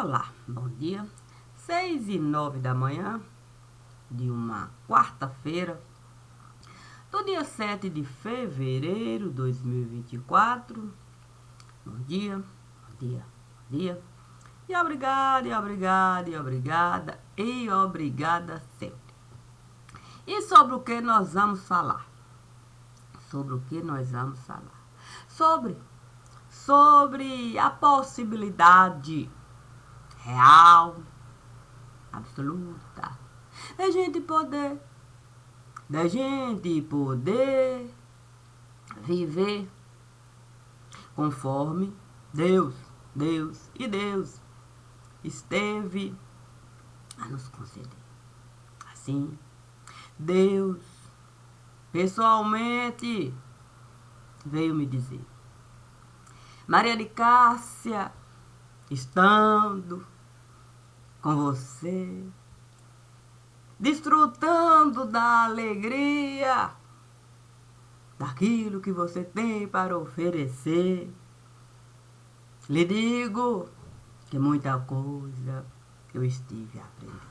Olá, bom dia. 6h09 da manhã de uma quarta-feira, do dia 7 de fevereiro de 2024. Bom dia, bom dia, bom dia. E obrigada, e obrigada, e obrigada, e obrigada sempre. E sobre o que nós vamos falar? Sobre o que nós vamos falar? Sobre a possibilidade real, absoluta, da gente poder viver conforme Deus esteve a nos conceder. Assim, Deus pessoalmente veio me dizer: Maria de Cássia, estando com você, desfrutando da alegria, daquilo que você tem para oferecer, lhe digo que muita coisa eu estive aprendendo.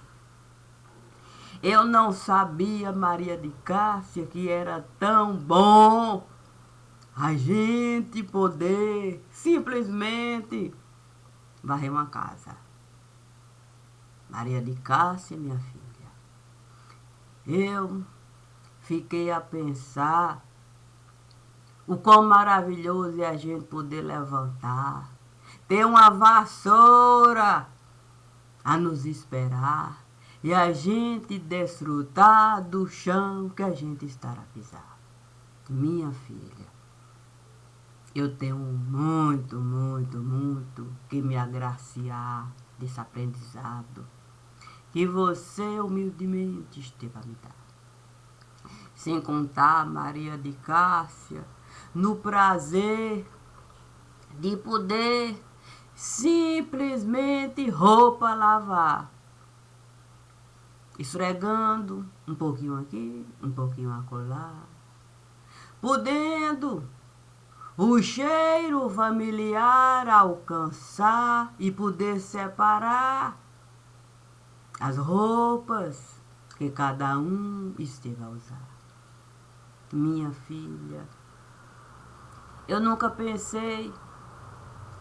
Eu não sabia, Maria de Cássia, que era tão bom a gente poder simplesmente varrer uma casa. Maria de Cássia, minha filha, eu fiquei a pensar o quão maravilhoso é a gente poder levantar, ter uma vassoura a nos esperar e a gente desfrutar do chão que a gente está a pisar. Minha filha, eu tenho muito que me agraciar desse aprendizado que você humildemente esteve a me dar. Sem contar, Maria de Cássia, no prazer de poder simplesmente roupa lavar, esfregando um pouquinho aqui, um pouquinho acolá, podendo o cheiro familiar alcançar e poder separar as roupas que cada um esteve a usar. Minha filha, eu nunca pensei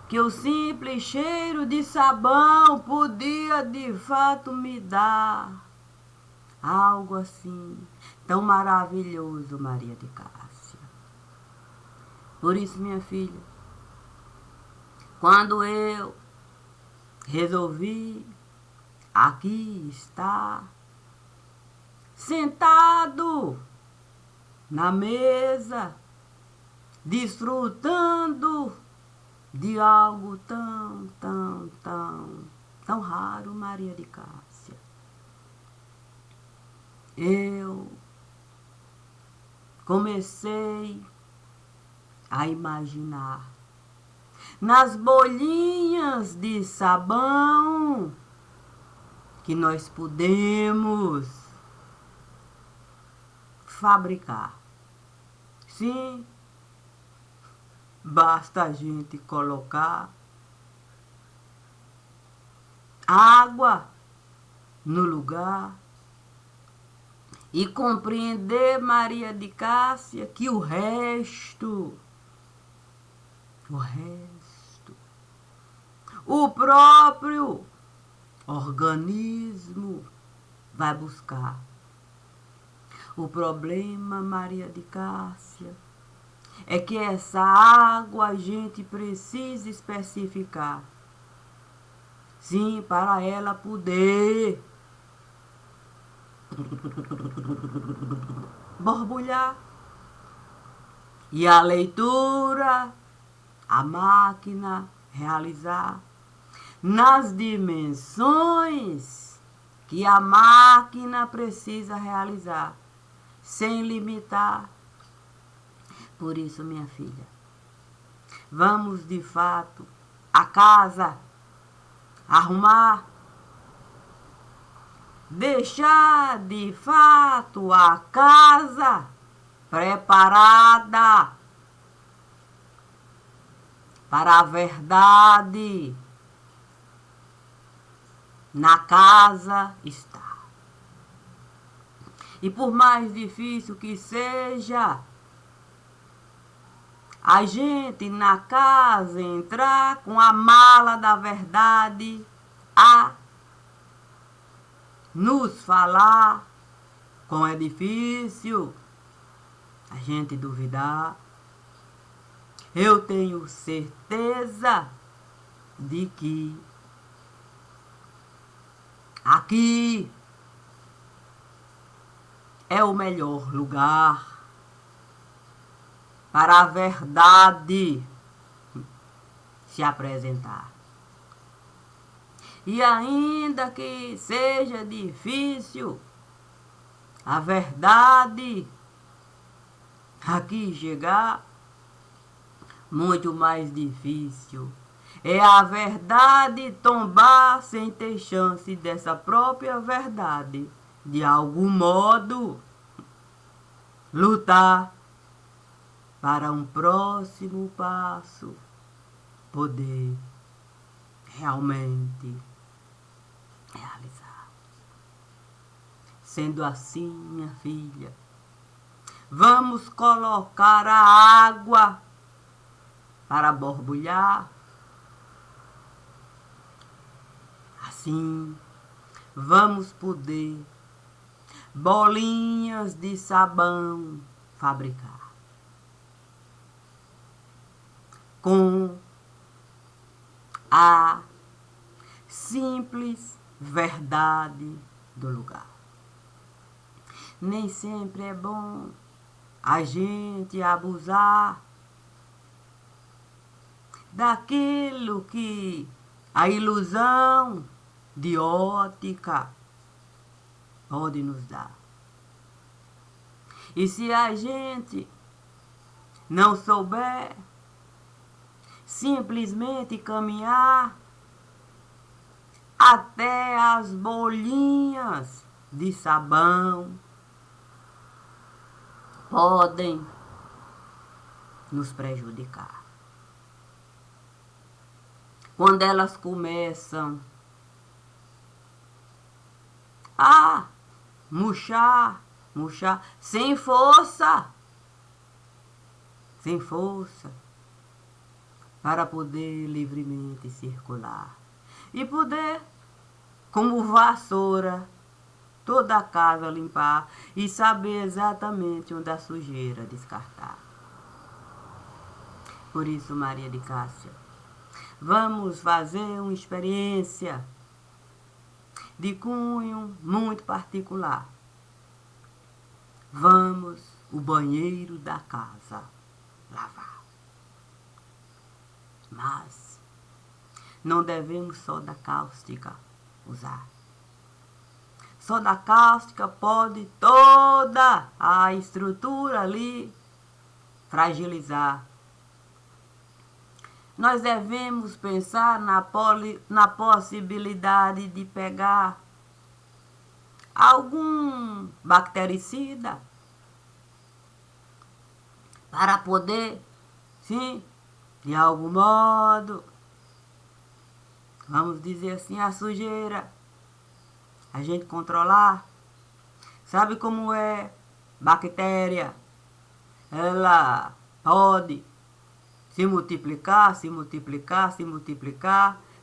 que o simples cheiro de sabão podia de fato me dar algo assim tão maravilhoso, Maria de Cássia. Por isso, minha filha, quando eu resolvi aqui estar sentado na mesa, desfrutando de algo tão raro, Maria de Cássia, eu comecei a imaginar nas bolinhas de sabão que nós podemos fabricar. Sim, basta a gente colocar água no lugar e compreender, Maria de Cássia, que o resto, o próprio organismo vai buscar. O problema, Maria de Cássia, é que essa água a gente precisa especificar. Sim, para ela poder borbulhar. E a leitura, a máquina realizar nas dimensões que a máquina precisa realizar, sem limitar. Por isso, minha filha, vamos de fato a casa arrumar, deixar de fato a casa preparada para a verdade na casa está. E por mais difícil que seja, a gente na casa entrar com a mala da verdade a nos falar, como é difícil a gente duvidar, eu tenho certeza de que aqui é o melhor lugar para a verdade se apresentar. E ainda que seja difícil a verdade aqui chegar, muito mais difícil é a verdade tombar sem ter chance dessa própria verdade, de algum modo, lutar para um próximo passo poder realmente realizar. Sendo assim, minha filha, vamos colocar a água para borbulhar. Assim, vamos poder bolinhas de sabão fabricar com a simples verdade do lugar. Nem sempre é bom a gente abusar daquilo que a ilusão de ótica pode nos dar. E se a gente não souber simplesmente caminhar até as bolinhas de sabão, podem nos prejudicar. Quando elas começam a murchar, sem força, para poder livremente circular e poder, como vassoura, toda a casa limpar e saber exatamente onde a sujeira descartar. Por isso, Maria de Cássia, vamos fazer uma experiência de cunho muito particular. Vamos o banheiro da casa lavar. Mas não devemos soda cáustica usar. Soda cáustica pode toda a estrutura ali fragilizar. Nós devemos pensar na possibilidade de pegar algum bactericida para poder, sim, de algum modo, vamos dizer assim, a sujeira, a gente controlar. Sabe como é bactéria? Ela pode se multiplicar,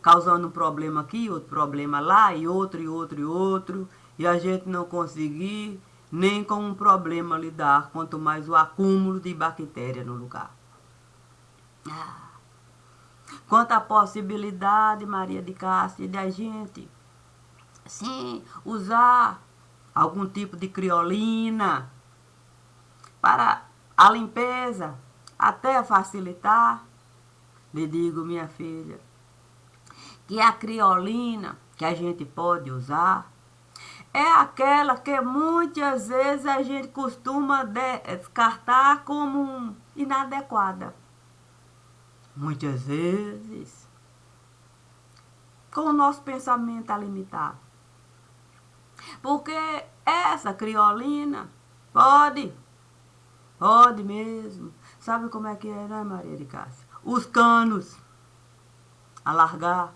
causando um problema aqui, outro problema lá, e outro, e a gente não conseguir nem com um problema lidar, quanto mais o acúmulo de bactéria no lugar. Quanto à possibilidade, Maria de Cássia, de a gente, sim, usar algum tipo de criolina para a limpeza, até facilitar, lhe digo, minha filha, que a criolina que a gente pode usar é aquela que muitas vezes a gente costuma descartar como inadequada. Muitas vezes, com o nosso pensamento a limitar. Porque essa criolina pode mesmo. Sabe como é que é, né, Maria de Cássia? Os canos alargar.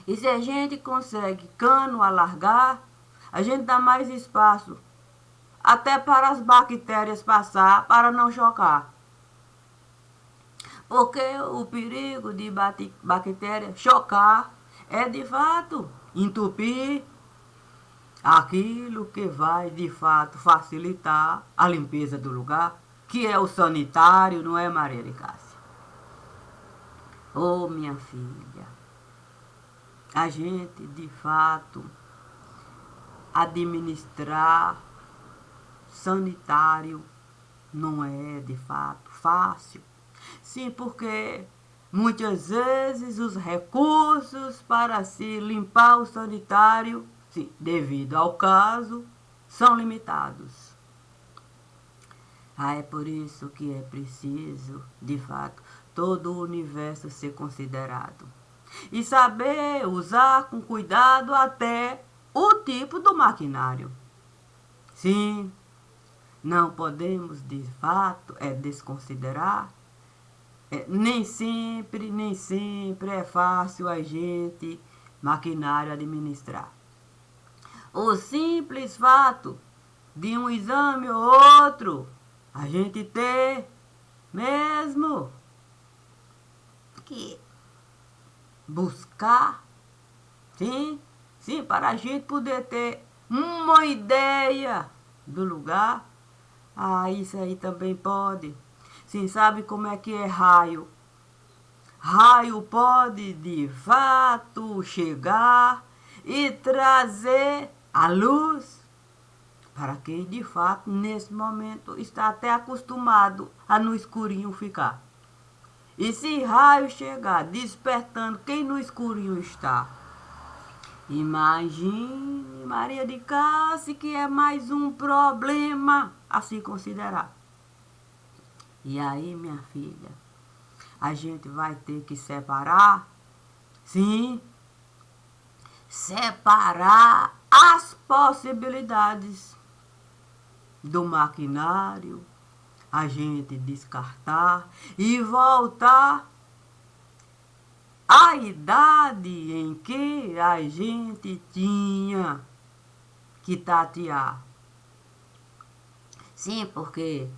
E se a gente consegue cano alargar, a gente dá mais espaço até para as bactérias passar, para não chocar. Porque o perigo de bactéria chocar é de fato entupir aquilo que vai de fato facilitar a limpeza do lugar, que é o sanitário, não é, Maria de Cássia? Ô, minha filha, a gente de fato administrar sanitário não é de fato fácil. Sim, porque muitas vezes os recursos para se limpar o sanitário, sim, devido ao caso, são limitados. É por isso que é preciso, de fato, todo o universo ser considerado. E saber usar com cuidado até o tipo do maquinário. Sim, não podemos, de fato, desconsiderar. Nem sempre é fácil a gente, maquinário, administrar. O simples fato de um exame ou outro, a gente ter mesmo que buscar, sim, para a gente poder ter uma ideia do lugar. Isso aí também pode. Sim, sabe como é que é raio? Raio pode de fato chegar e trazer a luz para quem de fato nesse momento está até acostumado a no escurinho ficar. E se raio chegar despertando quem no escurinho está, imagine, Maria de Cássia, que é mais um problema a se considerar. E aí, minha filha, a gente vai ter que separar, sim, separar as possibilidades do maquinário, a gente descartar e voltar à idade em que a gente tinha que tatear. Sim, porque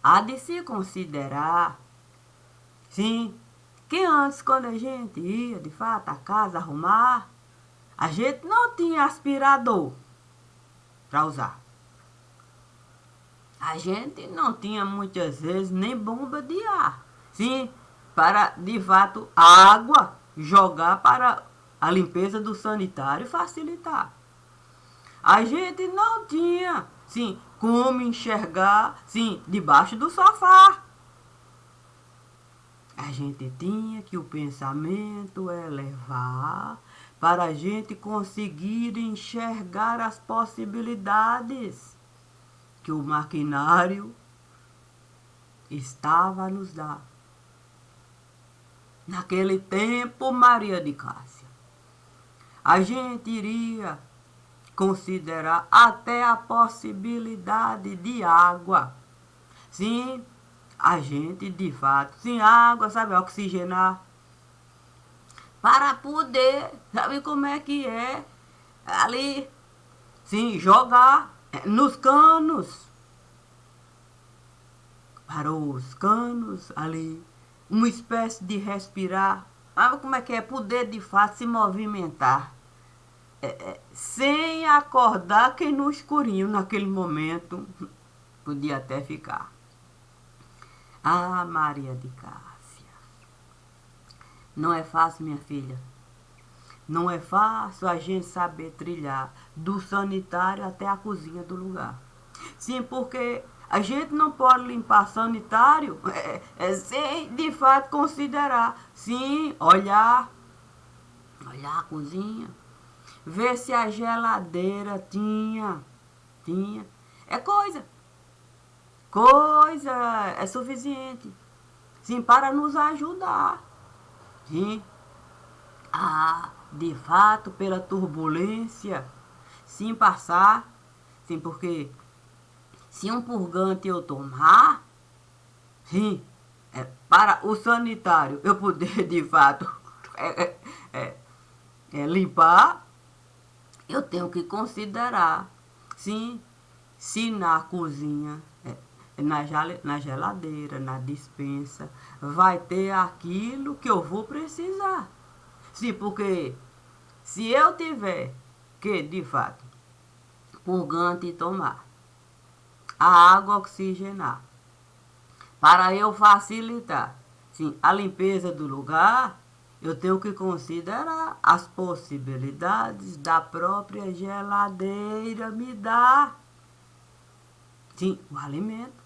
há de se considerar, sim, que antes, quando a gente ia de fato à casa arrumar, a gente não tinha aspirador para usar. A gente não tinha muitas vezes nem bomba de ar. Sim, para de fato água jogar para a limpeza do sanitário facilitar. A gente não tinha, sim, como enxergar, sim, debaixo do sofá. A gente tinha que o pensamento elevar para a gente conseguir enxergar as possibilidades que o maquinário estava a nos dar. Naquele tempo, Maria de Cássia, a gente iria considerar até a possibilidade de água. Sim, a gente de fato, sem água, sabe, oxigenar. Para poder, sabe como é que é? Ali, sim, jogar nos canos. Para os canos ali, uma espécie de respirar. Sabe como é que é? Poder de fato se movimentar. Sem acordar quem no escurinho naquele momento podia até ficar. Maria de Cássia, não é fácil, minha filha. Não é fácil a gente saber trilhar do sanitário até a cozinha do lugar. Sim, porque a gente não pode limpar sanitário sem de fato considerar. Sim, olhar a cozinha, ver se a geladeira tinha. É coisa é suficiente, sim, para nos ajudar, sim, de fato, pela turbulência, sim, passar, sim, porque se um purgante eu tomar, sim, para o sanitário eu poder, de fato, limpar, eu tenho que considerar, sim, se na cozinha, na geladeira, na despensa, vai ter aquilo que eu vou precisar. Sim, porque se eu tiver que, de fato, purgante tomar, a água oxigenar, para eu facilitar, sim, a limpeza do lugar, eu tenho que considerar as possibilidades da própria geladeira me dar, sim, o alimento.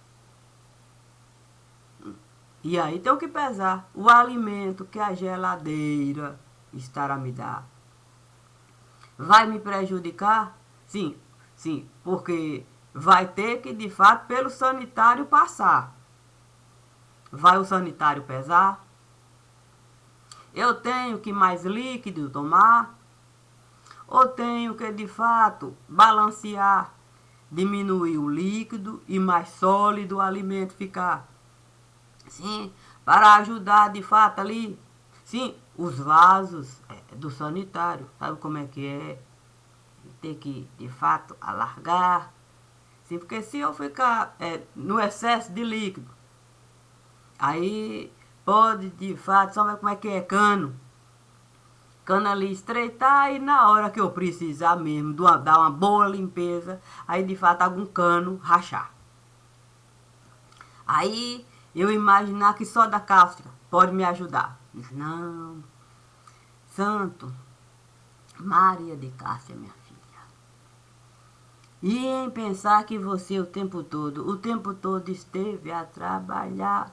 E aí tenho que pesar o alimento que a geladeira estará me dar. Vai me prejudicar? Sim, sim, porque vai ter que, de fato, pelo sanitário passar. Vai o sanitário pesar? Eu tenho que mais líquido tomar? Ou tenho que, de fato, balancear, diminuir o líquido e mais sólido o alimento ficar? Sim, para ajudar, de fato, ali. Sim, os vasos do sanitário, sabe como é que é? Ter que, de fato, alargar. Sim, porque se eu ficar no excesso de líquido, aí pode, de fato, só ver como é que é cano. Cano ali estreitar e na hora que eu precisar mesmo dar uma boa limpeza, aí de fato algum cano rachar. Aí eu imaginar que só da cáustica pode me ajudar. Não, santo, Maria de Cássia, minha filha. E em pensar que você o tempo todo esteve a trabalhar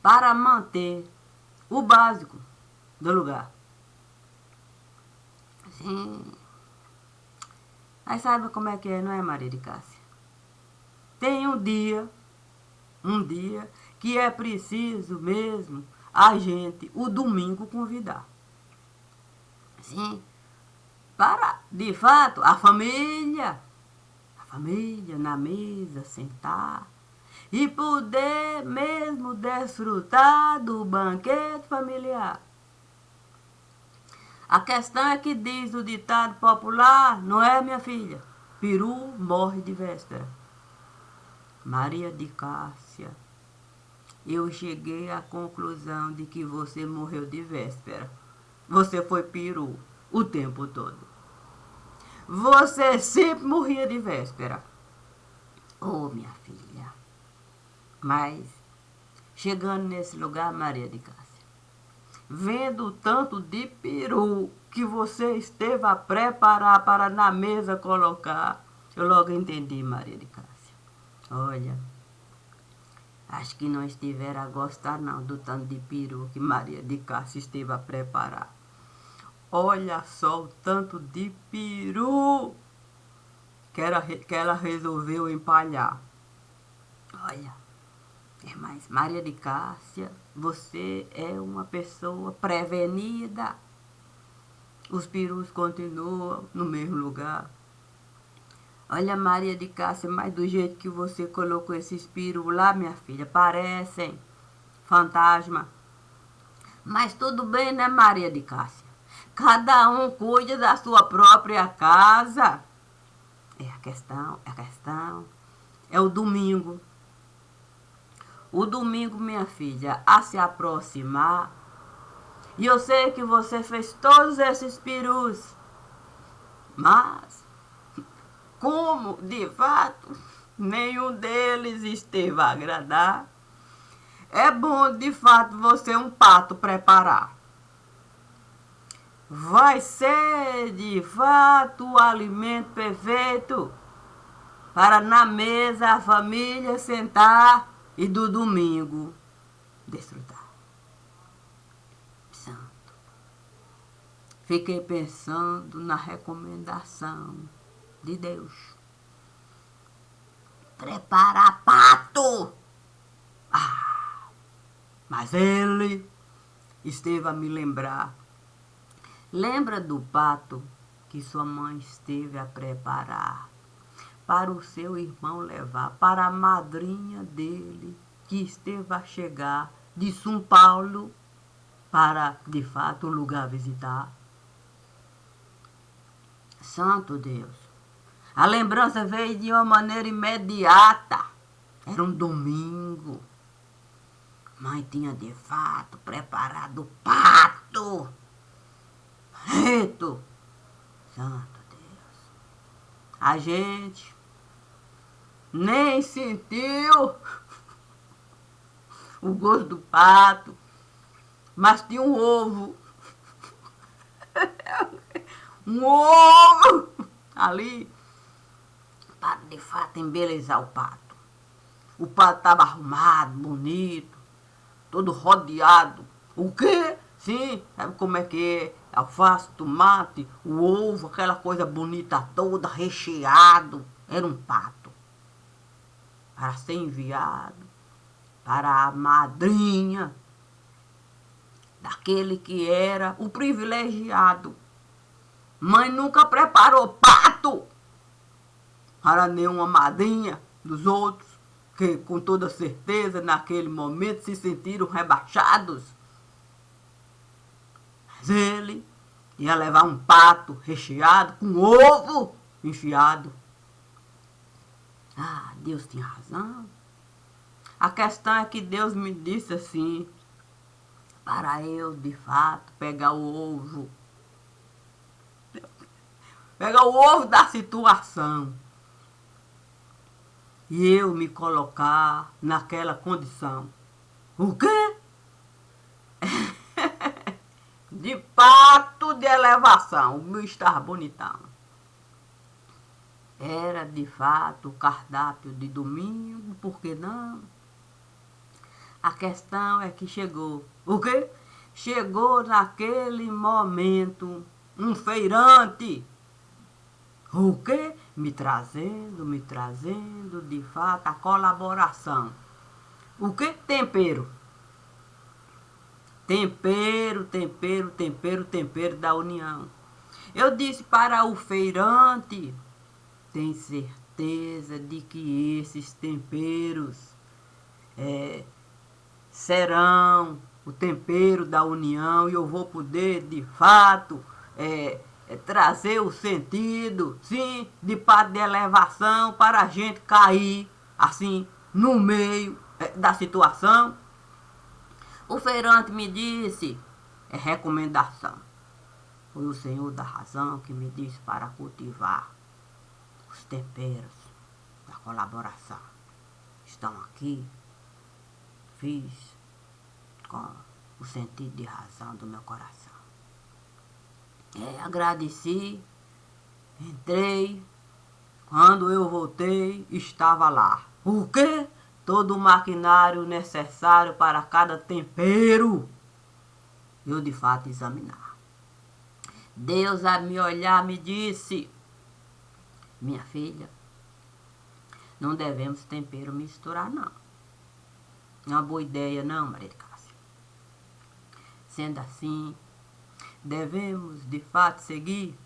para manter o básico do lugar. Sim. Mas sabe como é que é, não é, Maria de Cássia? Tem um dia que é preciso mesmo a gente, o domingo, convidar. Sim. Para, de fato, a família na mesa, sentar e poder mesmo desfrutar do banquete familiar. A questão é que diz o ditado popular, não é, minha filha? Peru morre de véspera. Maria de Cássia, eu cheguei à conclusão de que você morreu de véspera. Você foi peru o tempo todo. Você sempre morria de véspera. Oh, minha filha. Mas, chegando nesse lugar, Maria de Cássia, vendo o tanto de peru que você esteve a preparar para na mesa colocar, eu logo entendi, Maria de Cássia. Olha, acho que não estiveram a gostar não do tanto de peru que Maria de Cássia esteve a preparar. Olha só o tanto de peru que ela resolveu empalhar. Olha, mas Maria de Cássia, você é uma pessoa prevenida. Os perus continuam no mesmo lugar. Olha, Maria de Cássia, mas do jeito que você colocou esses perus lá, minha filha, parecem fantasma. Mas tudo bem, né, Maria de Cássia? Cada um cuida da sua própria casa. É a questão. É o domingo. O domingo, minha filha, a se aproximar. E eu sei que você fez todos esses perus. Mas, como de fato nenhum deles esteve a agradar, é bom de fato você um pato preparar. Vai ser de fato o alimento perfeito para na mesa a família sentar e do domingo desfrutar. Santo. Fiquei pensando na recomendação de Deus. Preparar pato! Mas ele esteve a me lembrar. Lembra do pato que sua mãe esteve a preparar para o seu irmão levar, para a madrinha dele que esteve a chegar de São Paulo? para, de fato, um lugar a visitar. Santo Deus. A lembrança veio de uma maneira imediata. Era um domingo. Mãe tinha, de fato, preparado o pato. Eito. Santo Deus. A gente nem sentiu o gosto do pato, mas tinha um ovo. Um ovo ali para, de fato, embelezar o pato. O pato estava arrumado, bonito, todo rodeado. O quê? Sim, sabe como é que é? Alface, tomate, o ovo, aquela coisa bonita toda, recheado. Era um pato para ser enviado para a madrinha daquele que era o privilegiado. Mãe nunca preparou pato para nenhuma madrinha dos outros, que com toda certeza naquele momento se sentiram rebaixados. Mas ele ia levar um pato recheado com ovo enfiado. Ah, Deus tinha razão. A questão é que Deus me disse assim, para eu, de fato, pegar o ovo. Pegar o ovo da situação. E eu me colocar naquela condição. O quê? De pato de elevação. O meu estava bonitão. Era, de fato, o cardápio de domingo, por que não? A questão é que chegou. O quê? Chegou naquele momento um feirante. O quê? Me trazendo, de fato, a colaboração. O quê? Tempero. Tempero da união. Eu disse para o feirante, tem certeza de que esses temperos serão o tempero da união e eu vou poder, de fato, trazer o sentido, sim, de parte de elevação para a gente cair, assim, no meio da situação. O feirante me disse, é recomendação. Foi o Senhor da razão que me disse para cultivar os temperos da colaboração. Estão aqui, fiz com o sentido de razão do meu coração. Agradeci, entrei, quando eu voltei, estava lá. O quê? Todo o maquinário necessário para cada tempero. Eu, de fato, examinar. Deus, a me olhar, me disse, minha filha, não devemos tempero misturar, não. Não é uma boa ideia, não, Maria de Cássia. Sendo assim, devemos, de fato, seguir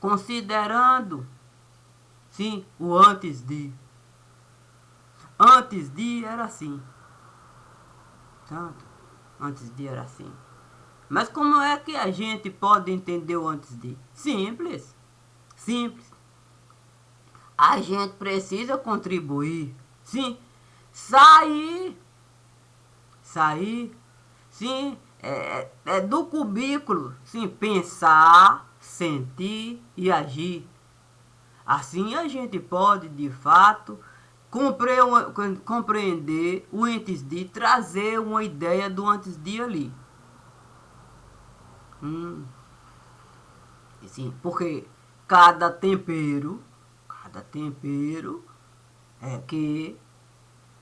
considerando, sim, o antes de. Antes de era assim. Tanto. Antes de era assim. Mas como é que a gente pode entender o antes de? Simples. Simples. A gente precisa contribuir. Sim. Sair. Sim. É do cubículo. Sim. Pensar, sentir e agir. Assim a gente pode, de fato, compreender o antes de, trazer uma ideia do antes de ali. Sim, porque cada tempero que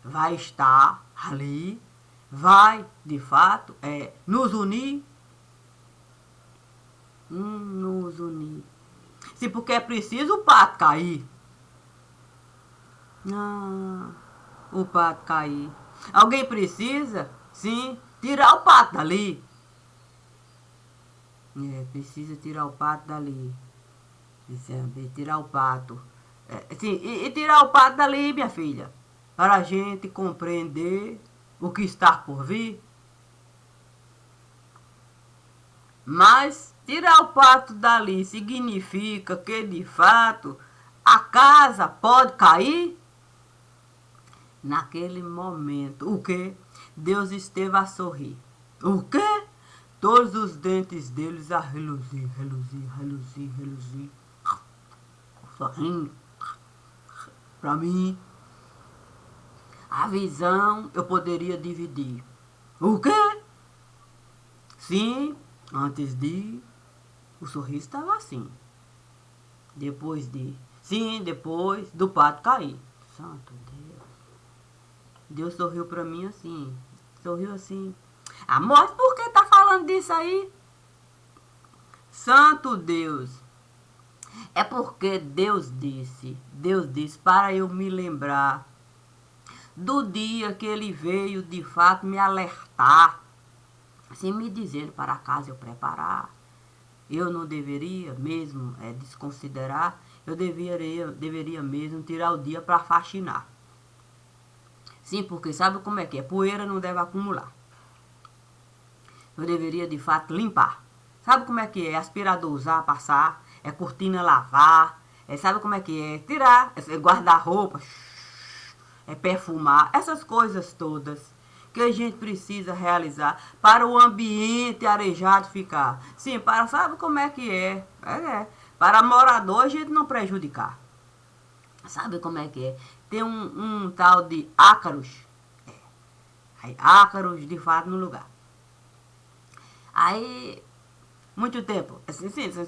vai estar ali, vai, de fato, nos unir. Nos unir. Sim, porque é preciso o pato cair. O pato cair. Alguém precisa, sim, tirar o pato dali. Precisa tirar o pato dali. Tirar o pato. Sim, e tirar o pato dali, minha filha. Para a gente compreender o que está por vir. Mas tirar o pato dali significa que, de fato, a casa pode cair? Naquele momento, o quê? Deus esteve a sorrir. O quê? Todos os dentes deles a reluzir, reluzir, reluzir, reluzir. Sorrindo. Para mim, a visão eu poderia dividir. O quê? Sim, antes de... O sorriso estava assim. Depois de... Sim, depois do pato cair. Santo Deus. Deus sorriu pra mim assim. Sorriu assim. Amor, por que tá falando disso aí? Santo Deus. É porque Deus disse para eu me lembrar do dia que ele veio de fato me alertar, assim me dizendo para a casa eu preparar. Eu não deveria mesmo desconsiderar, eu deveria mesmo tirar o dia para faxinar. Sim, porque sabe como é que é? Poeira não deve acumular. Eu deveria de fato limpar. Sabe como é que é? Aspirador usar, passar, é cortina lavar, sabe como é que é? Tirar, guardar roupa, é perfumar, essas coisas todas que a gente precisa realizar para o ambiente arejado ficar. Sim, para sabe como é que é? Para morador a gente não prejudicar. Sabe como é que é? Tem um tal de ácaros. Aí, ácaros de fato no lugar. Aí, muito tempo,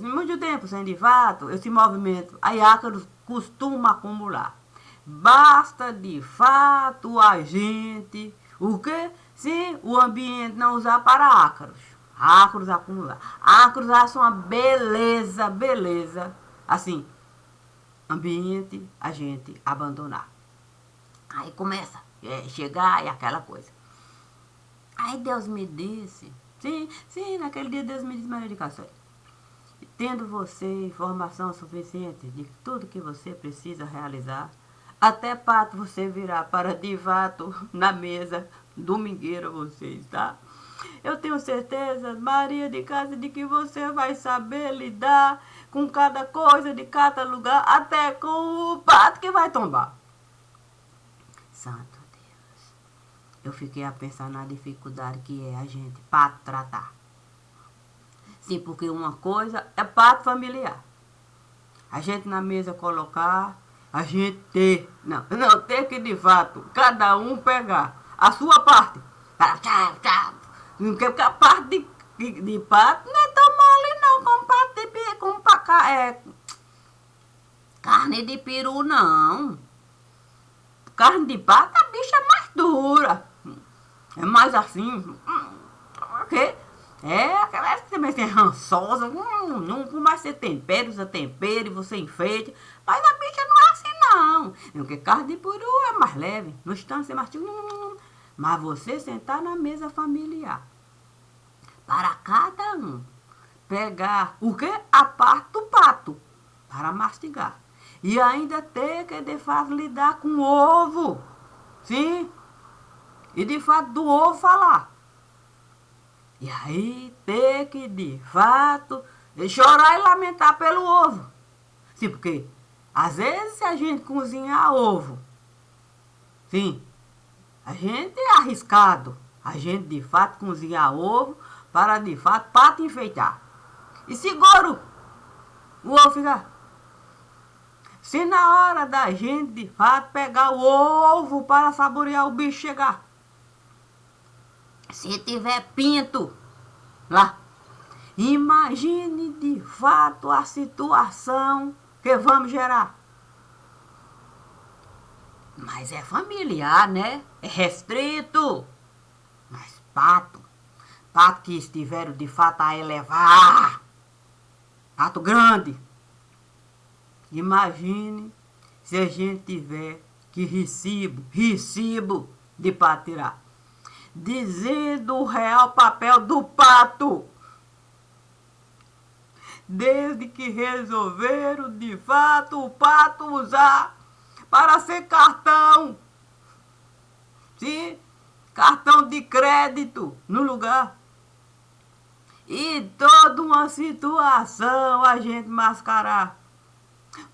muito tempo sem de fato, esse movimento, aí ácaros costuma acumular. Basta de fato a gente, o quê? Se o ambiente não usar para ácaros. Ácaros acumular. Ácaros são uma beleza, beleza. Assim, ambiente a gente abandonar. Aí começa a chegar e aquela coisa. Aí Deus me disse, sim, naquele dia Deus me disse, Maria de Caçoeira, tendo você informação suficiente de tudo que você precisa realizar, até pato você virá para de fato na mesa domingueira vocês, tá? Eu tenho certeza, Maria de Casa, de que você vai saber lidar com cada coisa de cada lugar, até com o pato que vai tombar. Santo Deus. Eu fiquei a pensar na dificuldade que é a gente pato tratar. Sim, porque uma coisa é pato familiar. A gente na mesa colocar, a gente ter, não ter que de fato, cada um pegar a sua parte. Porque a parte de pato não é tão mole não, com parte de carne de peru não. Carne de pato, a bicha é mais dura. É mais assim. Porque aquela que também é rançosa. Por mais você tempere, usa tempero, você enfeite. Mas a bicha não é assim não. Porque carne de peru é mais leve. No instante você mastiga. Mas você sentar na mesa familiar. Para cada um pegar o que? A parte do pato. Para mastigar. E ainda ter que de fato lidar com o ovo. Sim? E de fato do ovo falar. E aí ter que de fato chorar e lamentar pelo ovo. Sim, porque às vezes se a gente cozinhar ovo, sim, a gente é arriscado. A gente de fato cozinhar ovo para de fato pato enfeitar. E seguro o ovo ficar. Se na hora da gente de fato pegar o ovo para saborear o bicho chegar. Se tiver pinto lá, imagine de fato a situação que vamos gerar. Mas é familiar, né? É restrito. Mas pato que estiveram de fato a elevar, pato grande. Imagine se a gente tiver que recibo de pato tirar. Dizendo o real papel do pato. Desde que resolveram de fato o pato usar para ser cartão. Sim, cartão de crédito no lugar. e toda uma situação a gente mascarar.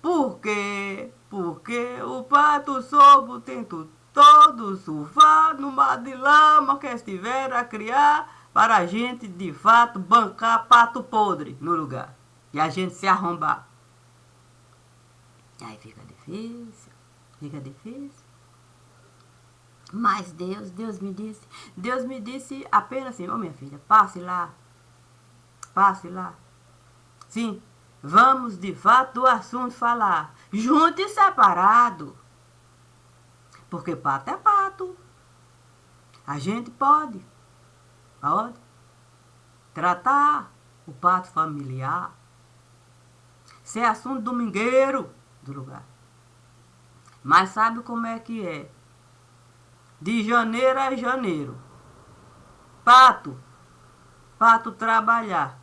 Por quê? Porque o pato soube o tempo todo surfar no mar de lama que estiver a criar para a gente de fato bancar pato podre no lugar. E a gente se arrombar. Aí fica difícil, fica difícil. Mas Deus me disse apenas assim, ô minha filha, passe lá. Sim, vamos de fato do assunto falar, junto e separado. Porque pato é pato. A gente pode tratar o pato familiar, ser assunto domingueiro do lugar. Mas sabe como é que é? De janeiro a janeiro. Pato trabalhar.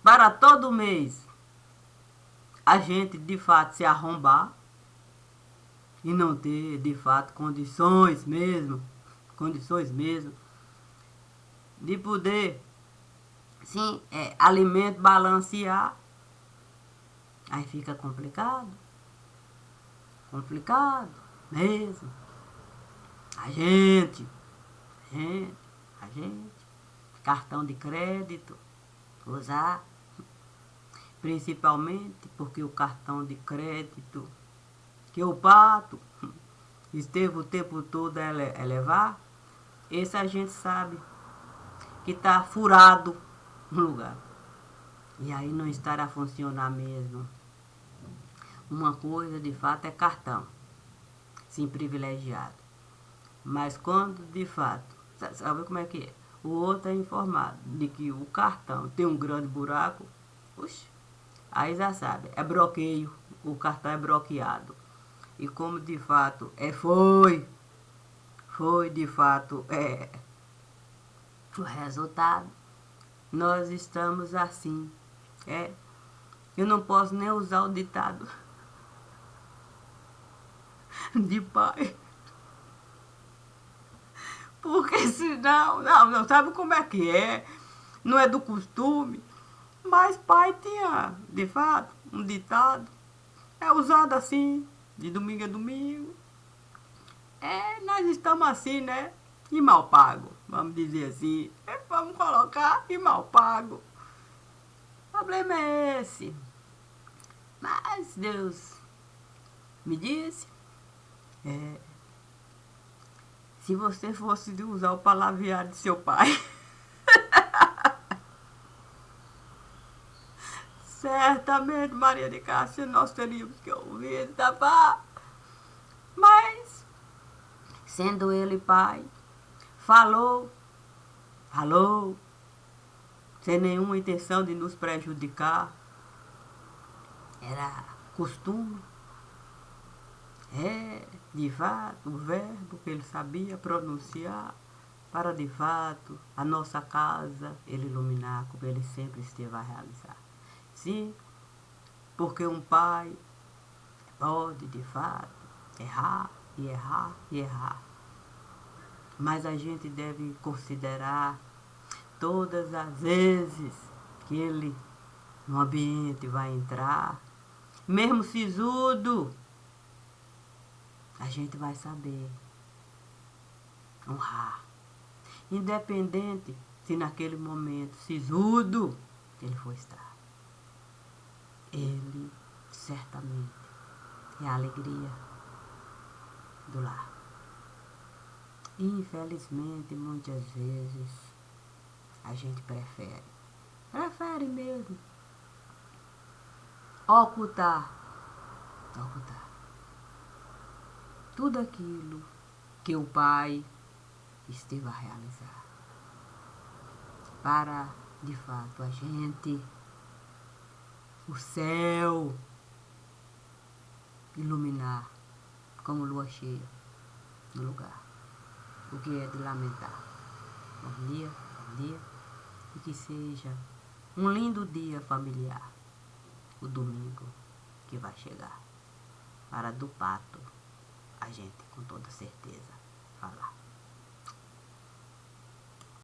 Para todo mês a gente de fato se arrombar e não ter de fato condições mesmo de poder, sim, alimento balancear. Aí fica complicado mesmo. A gente, cartão de crédito, usar, principalmente porque o cartão de crédito que o pato esteve o tempo todo a levar, esse a gente sabe que está furado no lugar. E aí não estará a funcionar mesmo. Uma coisa de fato é cartão, sim, privilegiado. Mas quando de fato, sabe como é que é? O outro é informado de que o cartão tem um grande buraco, puxa, aí já sabe, é bloqueio, o cartão é bloqueado. E como de fato foi de fato o resultado, nós estamos assim. Eu não posso nem usar o ditado de pai. Porque senão, não, sabe como é que é? Não é do costume. Mas pai tinha, de fato, um ditado. É usado assim, de domingo a domingo. Nós estamos assim, né? E mal pago, vamos dizer assim. Vamos colocar e mal pago. O problema é esse. Mas Deus me disse, se você fosse usar o palavreado de seu pai, certamente, Maria de Cássia, nós teríamos que ouvir, tá? Mas, sendo ele pai, falou, sem nenhuma intenção de nos prejudicar. Era costume. De fato, o verbo que ele sabia pronunciar para, de fato, a nossa casa ele iluminar como ele sempre esteve a realizar. Sim, porque um pai pode, de fato, errar. Mas a gente deve considerar todas as vezes que ele no ambiente vai entrar, mesmo sisudo, a gente vai saber honrar. Independente se naquele momento sisudo ele for estar. Ele certamente é a alegria do lar. Infelizmente, muitas vezes, a gente prefere mesmo, ocultar tudo aquilo que o pai esteve a realizar. Para, de fato, a gente, o céu, iluminar como lua cheia no lugar. O que é de lamentar. Bom dia. E que seja um lindo dia familiar, o domingo que vai chegar. Para do pato, a gente com toda certeza falar.